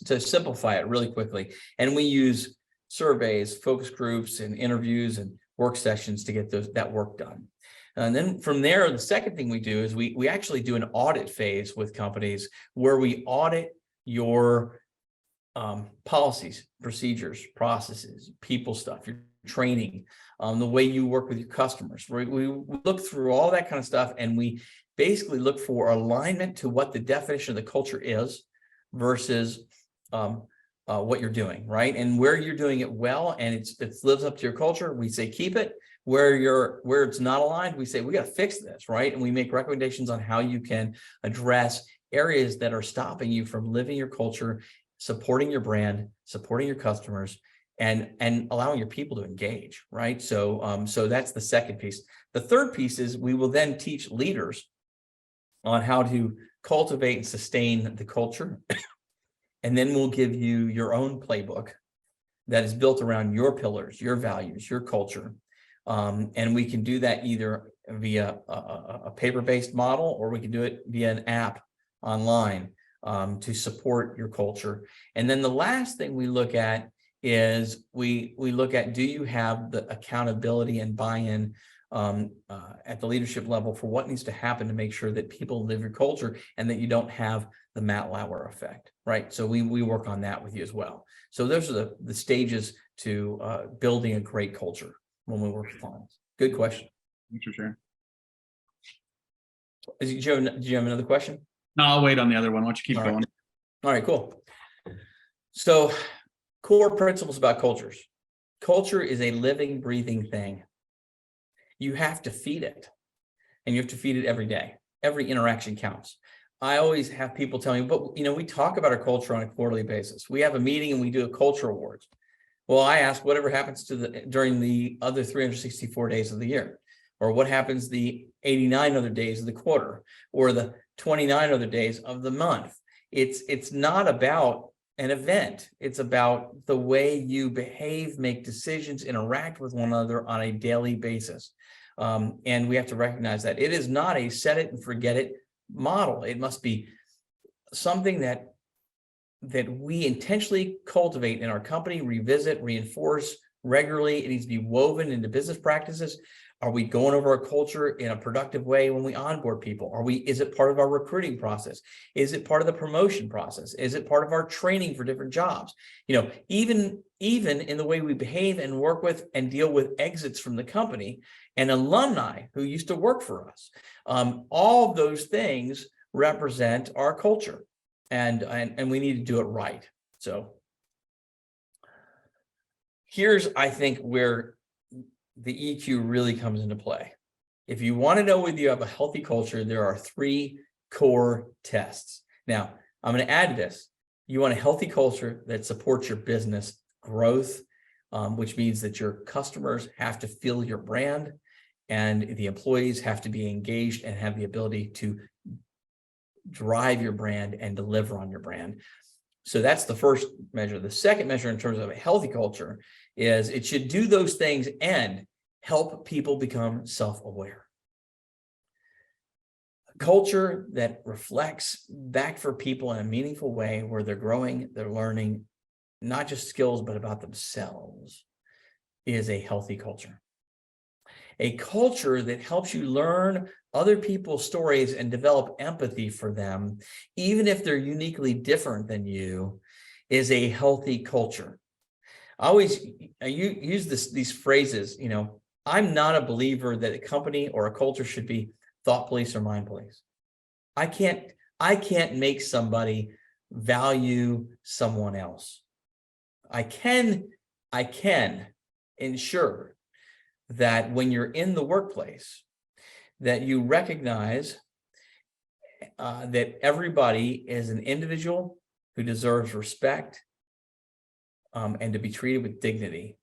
to simplify it really quickly. And we use surveys, focus groups, and interviews and work sessions to get that work done. And then from there, the second thing we do is we actually do an audit phase with companies where we audit your policies, procedures, processes, people stuff, your training, the way you work with your customers. We look through all that kind of stuff, and we basically look for alignment to what the definition of the culture is versus what you're doing, right? And where you're doing it well and it lives up to your culture, we say keep it. Where it's not aligned, we say we got to fix this, right? And we make recommendations on how you can address areas that are stopping you from living your culture, supporting your brand, supporting your customers, and allowing your people to engage, right? So that's the second piece. The third piece is we will then teach leaders on how to cultivate and sustain the culture. And then we'll give you your own playbook that is built around your pillars, your values, your culture. And we can do that either via a paper-based model, or we can do it via an app online to support your culture. And then the last thing we look at is we look at, do you have the accountability and buy-in at the leadership level for what needs to happen to make sure that people live your culture and that you don't have the Matt Lauer effect, right? So we work on that with you as well. So those are the stages to building a great culture when we work with clients. Good question. Thanks for sharing. Do you have another question? No, I'll wait on the other one. Why don't you keep going? All right, cool. So core principles about cultures. Culture is a living, breathing thing. You have to feed it, and you have to feed it every day. Every interaction counts. I always have people tell me, but we talk about our culture on a quarterly basis. We have a meeting and we do a culture awards. Well, I ask whatever happens during the other 364 days of the year, or what happens the 89 other days of the quarter, or the 29 other days of the month. It's not about an event. It's about the way you behave, make decisions, interact with one another on a daily basis. And we have to recognize that it is not a set it and forget it model. It must be something that we intentionally cultivate in our company, revisit, reinforce regularly. It needs to be woven into business practices. Are we going over our culture in a productive way when we onboard people? Is it part of our recruiting process? Is it part of the promotion process? Is it part of our training for different jobs? Even in the way we behave and work with and deal with exits from the company and alumni who used to work for us. All of those things represent our culture, and we need to do it right. So here's, I think, where the EQ really comes into play. If you want to know whether you have a healthy culture, there are 3 core tests. Now, I'm going to add to this. You want a healthy culture that supports your business growth, which means that your customers have to feel your brand, and the employees have to be engaged and have the ability to drive your brand and deliver on your brand. So that's the first measure. The second measure in terms of a healthy culture is it should do those things and help people become self-aware. A culture that reflects back for people in a meaningful way where they're growing, they're learning, not just skills, but about themselves, is a healthy culture. A culture that helps you learn other people's stories and develop empathy for them, even if they're uniquely different than you, is a healthy culture. I use these phrases, I'm not a believer that a company or a culture should be thought police or mind police. I can't make somebody value someone else. I can ensure that when you're in the workplace, that you recognize that everybody is an individual who deserves respect and to be treated with dignity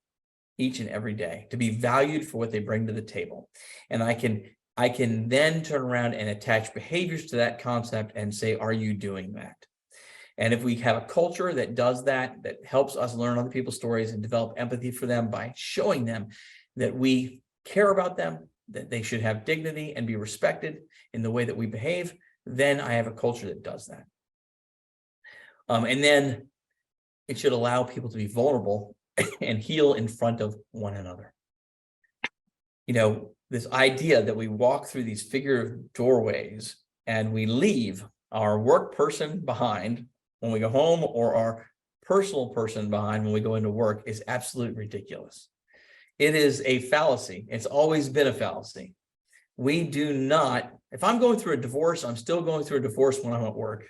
each and every day, to be valued for what they bring to the table. And I can then turn around and attach behaviors to that concept and say, are you doing that? And if we have a culture that does that, that helps us learn other people's stories and develop empathy for them by showing them that we care about them, that they should have dignity and be respected in the way that we behave, then I have a culture that does that. And then it should allow people to be vulnerable and heal in front of one another. This idea that we walk through these figurative doorways and we leave our work person behind when we go home or our personal person behind when we go into work is absolutely ridiculous. It is a fallacy. It's always been a fallacy. We do not, if I'm going through a divorce, I'm still going through a divorce when I'm at work.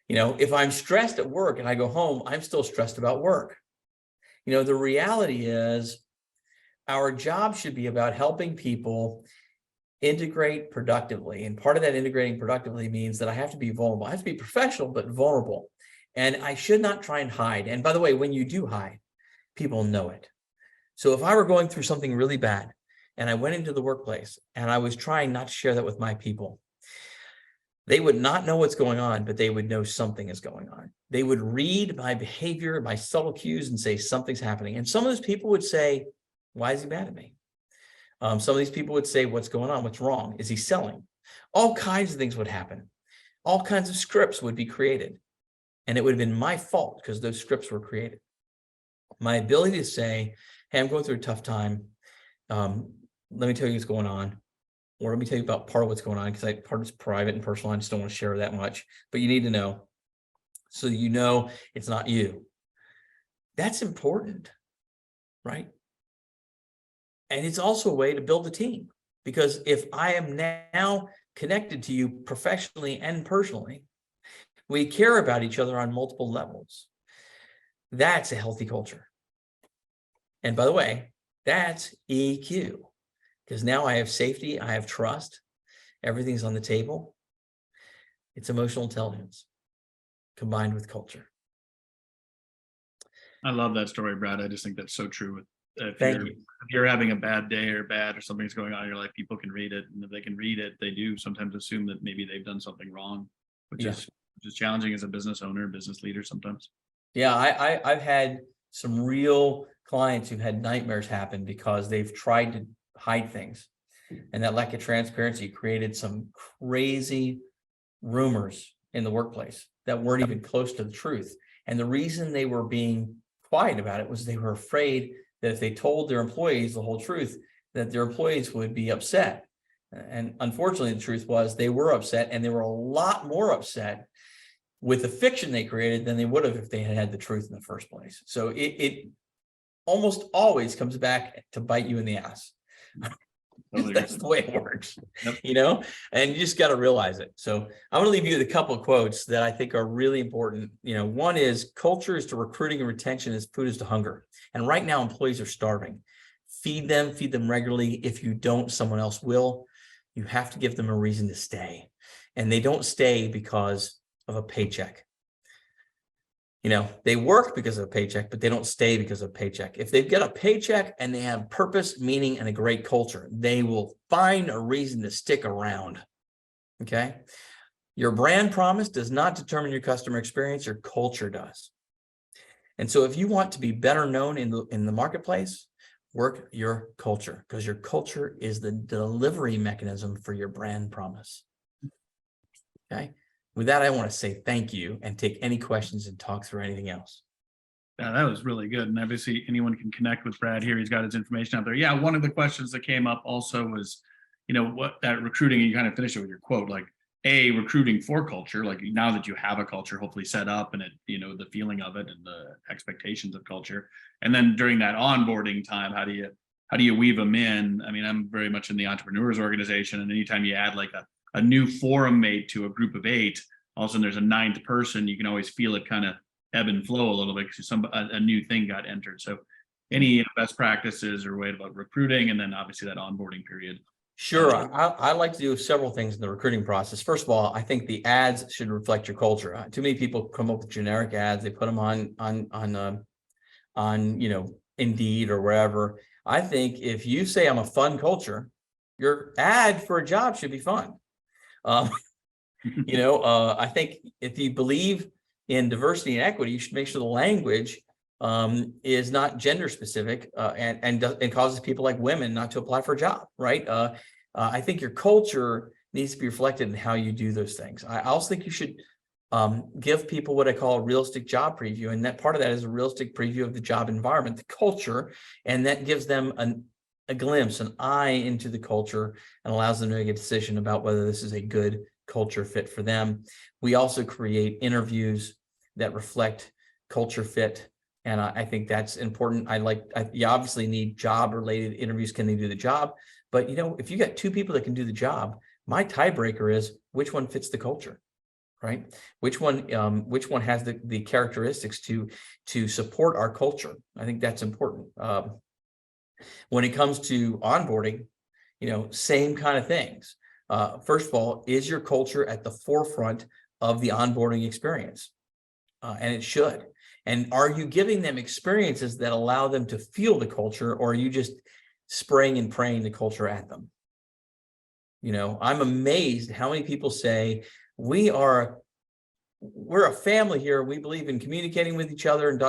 If I'm stressed at work and I go home, I'm still stressed about work. The reality is our job should be about helping people integrate productively. And part of that integrating productively means that I have to be vulnerable. I have to be professional, but vulnerable. And I should not try and hide. And by the way, when you do hide, people know it. So if I were going through something really bad and I went into the workplace and I was trying not to share that with my people, they would not know what's going on, but they would know something is going on. They would read my behavior, my subtle cues, and say something's happening. And some of those people would say, why is he mad at me? Some of these people would say, what's going on? What's wrong? Is he selling? All kinds of things would happen. All kinds of scripts would be created. And it would have been my fault because those scripts were created. My ability to say, hey, I'm going through a tough time. Let me tell you what's going on. Or let me tell you about part of what's going on, because part is private and personal. I just don't want to share that much, but you need to know. So it's not you. That's important, right? And it's also a way to build a team, because if I am now connected to you professionally and personally, we care about each other on multiple levels. That's a healthy culture. And by the way, that's EQ, because now I have safety, I have trust, everything's on the table. It's emotional intelligence combined with culture. I love that story, Brad. I just think that's so true. If you're having a bad day or something's going on in your life, people can read it. And if they can read it, they do sometimes assume that maybe they've done something wrong, which is challenging as a business owner, business leader sometimes. Yeah, I've had some real clients who've had nightmares happen because they've tried to hide things. And that lack of transparency created some crazy rumors in the workplace that weren't even close to the truth. And the reason they were being quiet about it was they were afraid that if they told their employees the whole truth, that their employees would be upset. And unfortunately, the truth was they were upset, and they were a lot more upset with the fiction they created than they would have if they had had the truth in the first place. So it almost always comes back to bite you in the ass. That's the way it works, and you just got to realize it. So I want to leave you with a couple of quotes that I think are really important. One is, culture is to recruiting and retention as food is to hunger. And right now, employees are starving. Feed them regularly. If you don't, someone else will. You have to give them a reason to stay. And they don't stay because of a paycheck. They work because of a paycheck, but they don't stay because of a paycheck. If they've got a paycheck and they have purpose, meaning, and a great culture, they will find a reason to stick around. Okay. Your brand promise does not determine your customer experience, your culture does. And so if you want to be better known in the marketplace, work your culture, because your culture is the delivery mechanism for your brand promise. Okay. With that, I want to say thank you and take any questions and talk through anything else. Yeah, that was really good. And obviously anyone can connect with Brad here. He's got his information out there. Yeah, one of the questions that came up also was, what that recruiting, and you kind of finish it with your quote, like recruiting for culture, like now that you have a culture hopefully set up and it, the feeling of it and the expectations of culture. And then during that onboarding time, how do you weave them in? I mean, I'm very much in the entrepreneurs organization, and anytime you add like a new forum mate to a group of 8, all of a sudden there's a 9th person, you can always feel it kind of ebb and flow a little bit because a new thing got entered. So any best practices or way about recruiting, and then obviously that onboarding period. Sure. I like to do several things in the recruiting process. First of all, I think the ads should reflect your culture. Too many people come up with generic ads. They put them on Indeed or wherever. I think if you say I'm a fun culture, your ad for a job should be fun. I think if you believe in diversity and equity, you should make sure the language is not gender specific and causes people like women not to apply for a job, right? I think your culture needs to be reflected in how you do those things. I also think you should give people what I call a realistic job preview, and that part of that is a realistic preview of the job environment, the culture, and that gives them a glimpse, an eye into the culture, and allows them to make a decision about whether this is a good culture fit for them. We also create interviews that reflect culture fit, and I think that's important. You obviously need job related interviews. Can they do the job? But if you got 2 people that can do the job, my tiebreaker is which one fits the culture, right? Which one has the characteristics to support our culture? I think that's important. When it comes to onboarding, same kind of things. First of all, is your culture at the forefront of the onboarding experience? And it should. And are you giving them experiences that allow them to feel the culture, or are you just spraying and praying the culture at them? I'm amazed how many people say we're a family here. We believe in communicating with each other and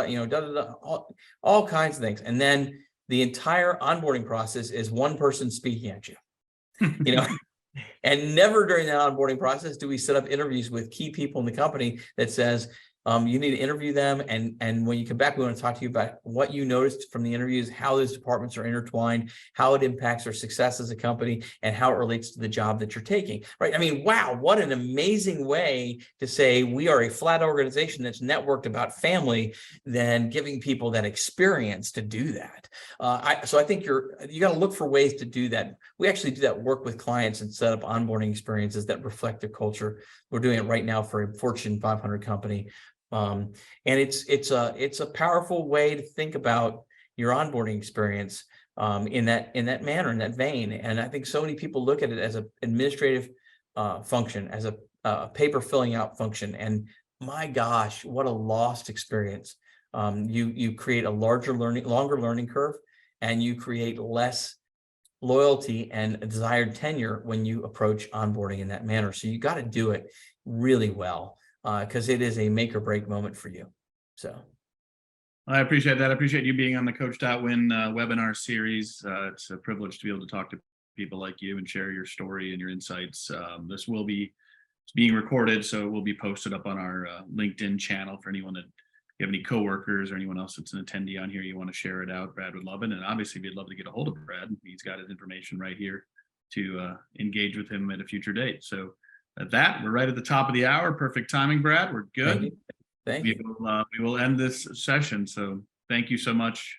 all kinds of things. And then the entire onboarding process is one person speaking at you. And never during that onboarding process do we set up interviews with key people in the company that says, you need to interview them. And when you come back, we want to talk to you about what you noticed from the interviews, how those departments are intertwined, how it impacts our success as a company, and how it relates to the job that you're taking, right? I mean, wow, what an amazing way to say we are a flat organization that's networked about family than giving people that experience to do that. So I think you got to look for ways to do that. We actually do that work with clients and set up onboarding experiences that reflect the culture. We're doing it right now for a Fortune 500 company. And it's a powerful way to think about your onboarding experience in that manner, in that vein. And I think so many people look at it as an administrative function, as a paper filling out function. And my gosh, what a lost experience. You create a longer learning curve, and you create less loyalty and a desired tenure when you approach onboarding in that manner. So you got to do it really well, because it is a make or break moment for you. So I appreciate that. I appreciate you being on the COACH.WIN webinar series. It's a privilege to be able to talk to people like you and share your story and your insights. This will be being recorded, so it will be posted up on our LinkedIn channel for anyone that, you have any coworkers or anyone else that's an attendee on here, you want to share it out, Brad would love it. And obviously we'd love to get a hold of Brad. He's got his information right here to engage with him at a future date. So at that, we're right at the top of the hour. Perfect timing, Brad. We're good. Thank you. We will end this session. So thank you so much.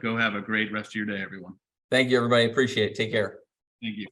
Go have a great rest of your day, everyone. Thank you, everybody. Appreciate it. Take care. Thank you.